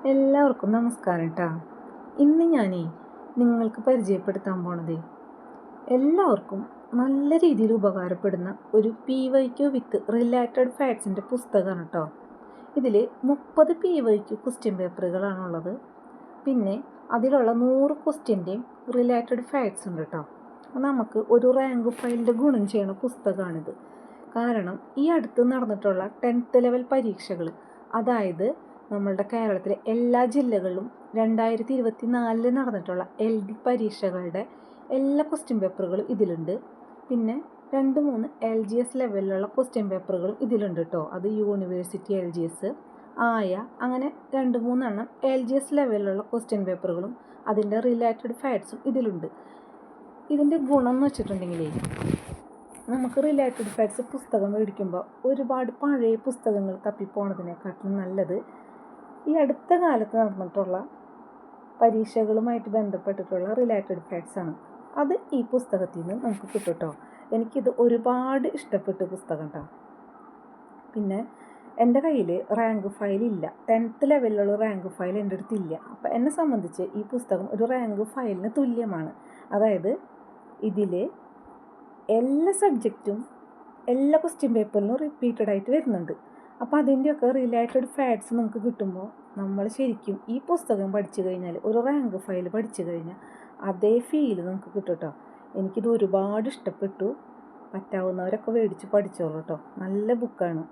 എല്ലാവർക്കും നമസ്കാരം കേട്ടോ. ഇന്ന് ഞാനേ നിങ്ങൾക്ക് പരിചയപ്പെടുത്താൻ പോണത് എല്ലാവർക്കും നല്ല രീതിയിൽ ഉപകാരപ്പെടുന്ന ഒരു PYQ വിത്ത് റിലേറ്റഡ് ഫാക്ട്സിൻ്റെ പുസ്തകമാണ് കേട്ടോ. ഇതിൽ 30 PYQ ക്വസ്റ്റ്യൻ പേപ്പറുകളാണുള്ളത്. പിന്നെ അതിലുള്ള 100 ക്വസ്റ്റ്യൻ്റെയും റിലേറ്റഡ് ഫാക്ട്സ് ഉണ്ട് കേട്ടോ. നമുക്ക് ഒരു റാങ്ക് ഫയലിൻ്റെ ഗുണം ചെയ്യുന്ന പുസ്തകമാണിത്. കാരണം ഈ അടുത്ത് നടന്നിട്ടുള്ള 10th ലെവൽ പരീക്ഷകൾ, അതായത് നമ്മളുടെ കേരളത്തിലെ എല്ലാ ജില്ലകളിലും 2024 നടന്നിട്ടുള്ള LD പരീക്ഷകളുടെ എല്ലാ ക്വസ്റ്റ്യൻ പേപ്പറുകളും ഇതിലുണ്ട്. പിന്നെ 2-3 LGS ലെവലിലുള്ള ക്വസ്റ്റ്യൻ പേപ്പറുകളും ഇതിലുണ്ട് കേട്ടോ. അത് യൂണിവേഴ്സിറ്റി LGS, അങ്ങനെ 2-3 എണ്ണം LGS ലെവലിലുള്ള ക്വസ്റ്റ്യൻ പേപ്പറുകളും അതിൻ്റെ റിലേറ്റഡ് ഫാക്ട്സും ഇതിലുണ്ട്. ഇതിൻ്റെ ഗുണം എന്ന് വെച്ചിട്ടുണ്ടെങ്കിൽ, നമുക്ക് റിലേറ്റഡ് ഫാക്ട്സ് പുസ്തകം മേടിക്കുമ്പോൾ ഒരുപാട് പഴയ പുസ്തകങ്ങൾ തപ്പിപ്പോണതിനെക്കാട്ടിലും നല്ലത് ഈ അടുത്ത കാലത്ത് നടന്നിട്ടുള്ള പരീക്ഷകളുമായിട്ട് ബന്ധപ്പെട്ടിട്ടുള്ള റിലേറ്റഡ് ഫാക്ട്സാണ്. അത് ഈ പുസ്തകത്തിൽ നിന്ന് നമുക്ക് കിട്ടും കേട്ടോ. എനിക്കിത് ഒരുപാട് ഇഷ്ടപ്പെട്ട പുസ്തകം കേട്ടോ. പിന്നെ എൻ്റെ കയ്യിൽ റാങ്ക് ഫയൽ ഇല്ല, 10th ലെവലിലുള്ള റാങ്ക് ഫയൽ എൻ്റെ അടുത്തില്ല. അപ്പോൾ എന്നെ സംബന്ധിച്ച് ഈ പുസ്തകം ഒരു റാങ്ക് ഫയലിന് തുല്യമാണ്. അതായത് ഇതിൽ എല്ലാ സബ്ജക്റ്റും എല്ലാ ക്വസ്റ്റ്യൻ പേപ്പറിലും റിപ്പീറ്റഡ് ആയിട്ട് വരുന്നുണ്ട്. അപ്പോൾ അതിൻ്റെയൊക്കെ റിലേറ്റഡ് ഫാക്ട്സ് നമുക്ക് കിട്ടുമ്പോൾ നമ്മൾ ശരിക്കും ഈ പുസ്തകം പഠിച്ചു കഴിഞ്ഞാൽ, ഒരു റാങ്ക് ഫയൽ പഠിച്ചു കഴിഞ്ഞാൽ അതേ ഫീല് നമുക്ക് കിട്ടും കേട്ടോ. എനിക്കിത് ഒരുപാട് ഇഷ്ടപ്പെട്ടു. പറ്റാവുന്നവരൊക്കെ മേടിച്ച് പഠിച്ചോളൂ കേട്ടോ. നല്ല ബുക്കാണ്.